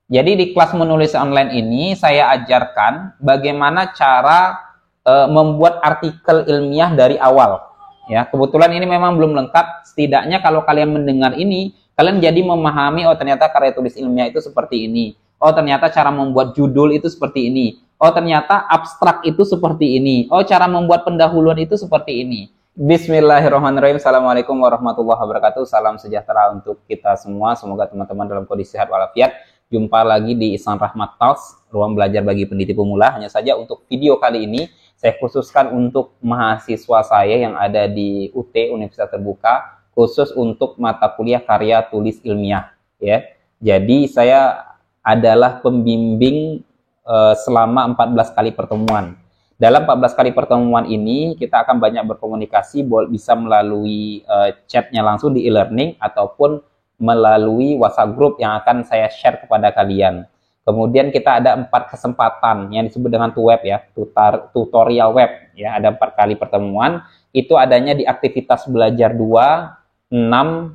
Jadi di kelas menulis online ini saya ajarkan bagaimana cara membuat artikel ilmiah dari awal. Ya, kebetulan ini memang belum lengkap. Setidaknya kalau kalian mendengar ini, kalian jadi memahami, oh ternyata karya tulis ilmiah itu seperti ini. Oh ternyata cara membuat judul itu seperti ini. Oh ternyata abstrak itu seperti ini. Oh cara membuat pendahuluan itu seperti ini. Bismillahirrahmanirrahim. Assalamualaikum warahmatullahi wabarakatuh. Salam sejahtera untuk kita semua. Semoga teman-teman dalam kondisi sehat walafiat. Jumpa lagi di Ihsan Rahmat Talks, ruang belajar bagi pendidik pemula. Hanya saja untuk video kali ini saya khususkan untuk mahasiswa saya yang ada di UT, Universitas Terbuka, khusus untuk mata kuliah karya tulis ilmiah. Ya, jadi saya adalah pembimbing selama 14 kali pertemuan. Dalam 14 kali pertemuan ini kita akan banyak berkomunikasi, bisa melalui chatnya langsung di e-learning ataupun melalui WhatsApp group yang akan saya share kepada kalian. Kemudian kita ada 4 kesempatan yang disebut dengan web ya, tutorial web ya, ada 4 kali pertemuan. Itu adanya di aktivitas belajar 2, 6,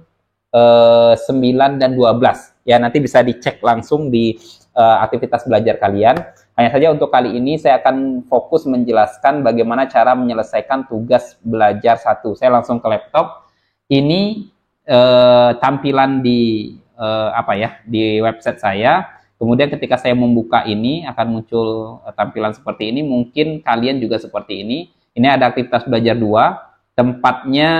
9 dan 12. Ya, nanti bisa dicek langsung di aktivitas belajar kalian. Hanya saja untuk kali ini saya akan fokus menjelaskan bagaimana cara menyelesaikan tugas belajar 1. Saya langsung ke laptop. Ini tampilan di di website saya. Kemudian ketika saya membuka ini akan muncul tampilan seperti ini. Mungkin kalian juga seperti ini. Ini ada aktivitas belajar 2, tempatnya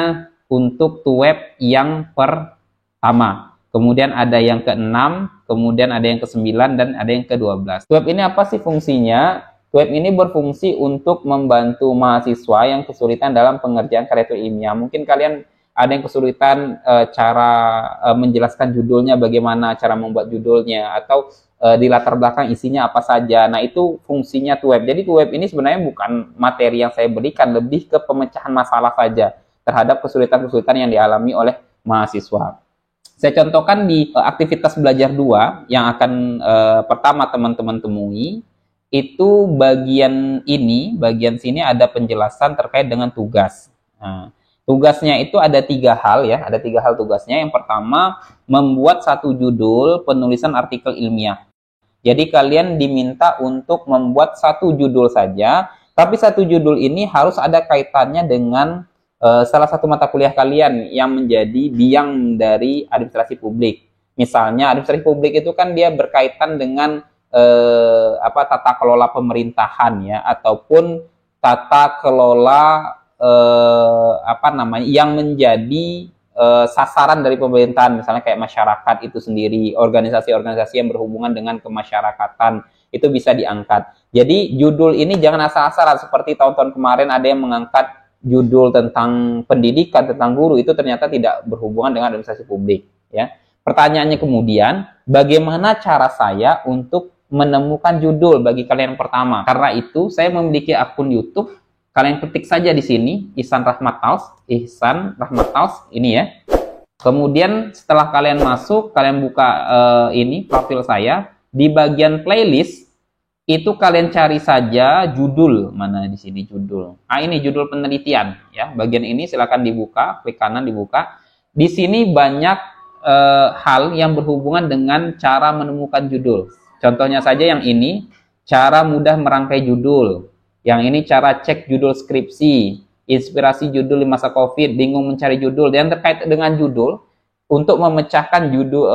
untuk web yang pertama. Kemudian ada yang ke-6, kemudian ada yang ke-9 dan ada yang ke-12. Web ini apa sih fungsinya? Web ini berfungsi untuk membantu mahasiswa yang kesulitan dalam pengerjaan karya tulis ilmiah. Mungkin kalian ada yang kesulitan cara menjelaskan judulnya, bagaimana cara membuat judulnya, atau di latar belakang isinya apa saja. Nah, itu fungsinya web. Jadi web ini sebenarnya bukan materi yang saya berikan, lebih ke pemecahan masalah saja terhadap kesulitan-kesulitan yang dialami oleh mahasiswa. Saya contohkan di aktivitas belajar 2 yang akan pertama teman-teman temui. Itu bagian sini ada penjelasan terkait dengan tugas. Nah, tugasnya itu ada 3 hal ya, ada 3 hal tugasnya. Yang pertama, membuat 1 judul penulisan artikel ilmiah. Jadi kalian diminta untuk membuat 1 judul saja, tapi 1 judul ini harus ada kaitannya dengan salah satu mata kuliah kalian yang menjadi biang dari administrasi publik. Misalnya administrasi publik itu kan dia berkaitan dengan tata kelola pemerintahan ya, ataupun tata kelola yang menjadi sasaran dari pemerintahan, misalnya kayak masyarakat itu sendiri, organisasi-organisasi yang berhubungan dengan kemasyarakatan, itu bisa diangkat. Jadi judul ini jangan asal-asalan seperti tahun-tahun kemarin ada yang mengangkat judul tentang pendidikan, tentang guru, itu ternyata tidak berhubungan dengan administrasi publik ya. Pertanyaannya kemudian, bagaimana cara saya untuk menemukan judul bagi kalian yang pertama? Karena itu saya memiliki akun YouTube. Kalian ketik saja di sini Ihsan Rahmat Talks ini ya. Kemudian setelah kalian masuk, kalian buka ini profil saya, di bagian playlist itu kalian cari saja judul, mana di sini judul. Ah, ini judul penelitian ya. Bagian ini silakan dibuka, klik kanan dibuka. Di sini banyak hal yang berhubungan dengan cara menemukan judul. Contohnya saja yang ini, cara mudah merangkai judul. Yang ini cara cek judul skripsi, inspirasi judul di masa Covid, bingung mencari judul. Dan terkait dengan judul, untuk memecahkan judul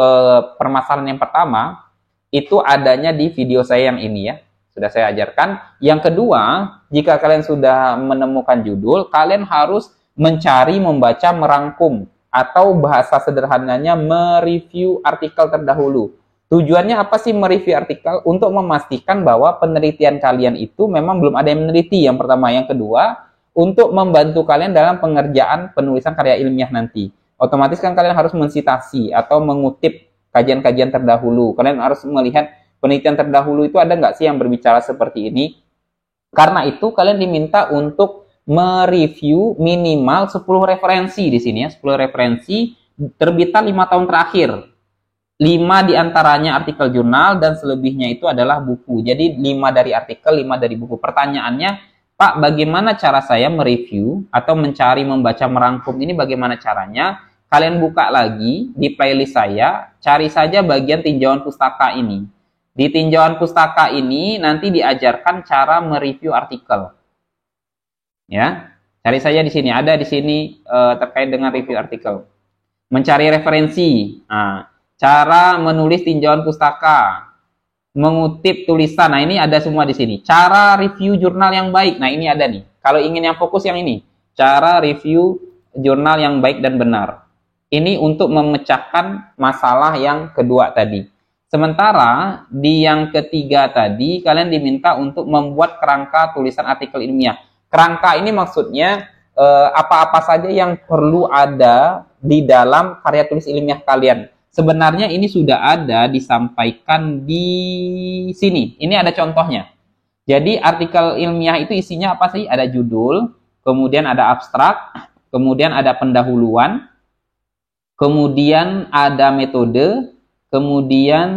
permasalahan yang pertama, itu adanya di video saya yang ini ya. Sudah saya ajarkan. Yang kedua, jika kalian sudah menemukan judul, kalian harus mencari, membaca, merangkum. Atau bahasa sederhananya mereview artikel terdahulu. Tujuannya apa sih mereview artikel? Untuk memastikan bahwa penelitian kalian itu memang belum ada yang meneliti, yang pertama. Yang kedua, untuk membantu kalian dalam pengerjaan penulisan karya ilmiah nanti. Otomatis kan kalian harus mensitasi atau mengutip kajian-kajian terdahulu. Kalian harus melihat penelitian terdahulu itu ada nggak sih yang berbicara seperti ini. Karena itu kalian diminta untuk mereview minimal 10 referensi di sini ya. 10 referensi terbitan 5 tahun terakhir. 5 diantaranya artikel jurnal dan selebihnya itu adalah buku. Jadi 5 dari artikel, 5 dari buku. Pertanyaannya, Pak, bagaimana cara saya mereview atau mencari, membaca, merangkum ini bagaimana caranya? Kalian buka lagi di playlist saya, cari saja bagian tinjauan pustaka ini. Di tinjauan pustaka ini nanti diajarkan cara mereview artikel. Ya, cari saja di sini. Ada di sini terkait dengan review artikel. Mencari referensi. Nah, cara menulis tinjauan pustaka, mengutip tulisan. Nah, ini ada semua di sini. Cara review jurnal yang baik. Nah, ini ada nih. Kalau ingin yang fokus yang ini. Cara review jurnal yang baik dan benar. Ini untuk memecahkan masalah yang kedua tadi. Sementara di yang ketiga tadi, kalian diminta untuk membuat kerangka tulisan artikel ilmiah. Kerangka ini maksudnya apa-apa saja yang perlu ada di dalam karya tulis ilmiah kalian. Sebenarnya ini sudah ada disampaikan di sini. Ini ada contohnya. Jadi artikel ilmiah itu isinya apa sih? Ada judul, kemudian ada abstrak, kemudian ada pendahuluan, kemudian ada metode, kemudian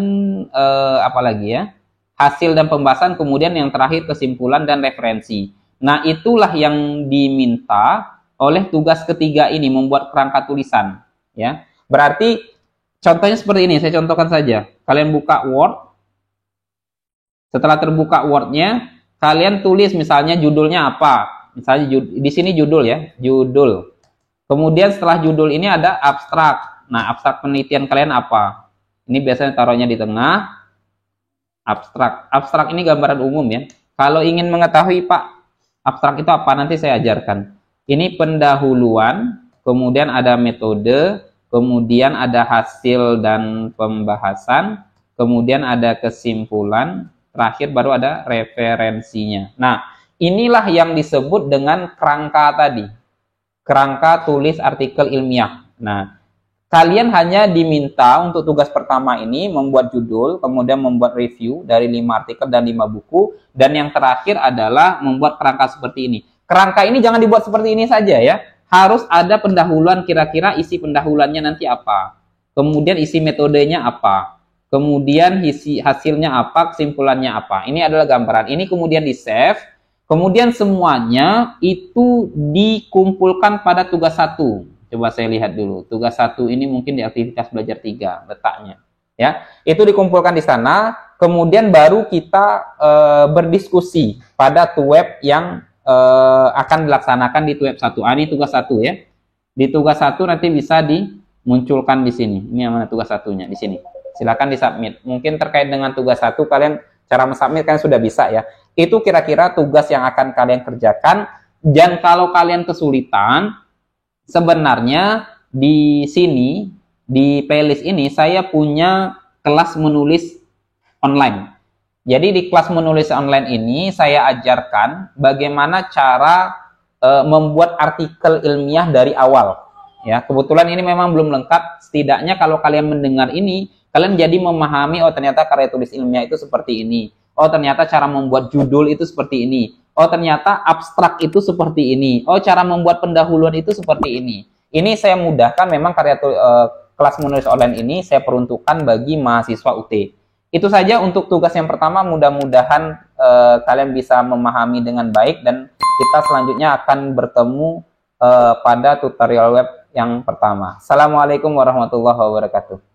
apa lagi ya? Hasil dan pembahasan, kemudian yang terakhir kesimpulan dan referensi. Nah, itulah yang diminta oleh tugas ketiga ini, membuat kerangka tulisan. Ya, berarti contohnya seperti ini, saya contohkan saja. Kalian buka Word, setelah terbuka Word-nya, kalian tulis misalnya judulnya apa. Misalnya di sini judul ya, judul. Kemudian setelah judul ini ada abstrak. Nah, abstrak penelitian kalian apa? Ini biasanya taruhnya di tengah. Abstrak. Abstrak ini gambaran umum ya. Kalau ingin mengetahui, Pak, abstrak itu apa? Nanti saya ajarkan. Ini pendahuluan, kemudian ada metode, kemudian ada hasil dan pembahasan, kemudian ada kesimpulan, terakhir baru ada referensinya. Nah, inilah yang disebut dengan kerangka tadi. Kerangka tulis artikel ilmiah. Nah, kalian hanya diminta untuk tugas pertama ini membuat judul, kemudian membuat review dari 5 artikel dan 5 buku, dan yang terakhir adalah membuat kerangka seperti ini. Kerangka ini jangan dibuat seperti ini saja ya. Harus ada pendahuluan, kira-kira isi pendahuluannya nanti apa. Kemudian isi metodenya apa. Kemudian isi hasilnya apa, kesimpulannya apa. Ini adalah gambaran. Ini kemudian di-save. Kemudian semuanya itu dikumpulkan pada tugas 1. Coba saya lihat dulu. Tugas 1 ini mungkin di aktivitas belajar 3 letaknya. Ya, itu dikumpulkan di sana. Kemudian baru kita berdiskusi pada web yang akan dilaksanakan di web 1. Ini tugas 1 ya. Di tugas 1 nanti bisa dimunculkan di sini. Ini yang mana tugas 1-nya di sini. Silakan disubmit. Mungkin terkait dengan tugas 1 kalian cara mensubmit kan sudah bisa ya. Itu kira-kira tugas yang akan kalian kerjakan. Dan kalau kalian kesulitan, sebenarnya di sini, di playlist ini, saya punya kelas menulis online. Jadi di kelas menulis online ini, saya ajarkan bagaimana cara membuat artikel ilmiah dari awal. Ya, kebetulan ini memang belum lengkap. Setidaknya kalau kalian mendengar ini, kalian jadi memahami, oh ternyata karya tulis ilmiah itu seperti ini. Oh ternyata cara membuat judul itu seperti ini. Oh ternyata abstrak itu seperti ini. Oh cara membuat pendahuluan itu seperti ini. Ini saya mudahkan, memang kelas menulis online ini saya peruntukkan bagi mahasiswa UT. Itu saja untuk tugas yang pertama. Mudah-mudahan kalian bisa memahami dengan baik, dan kita selanjutnya akan bertemu pada tutorial web yang pertama. Assalamualaikum warahmatullahi wabarakatuh.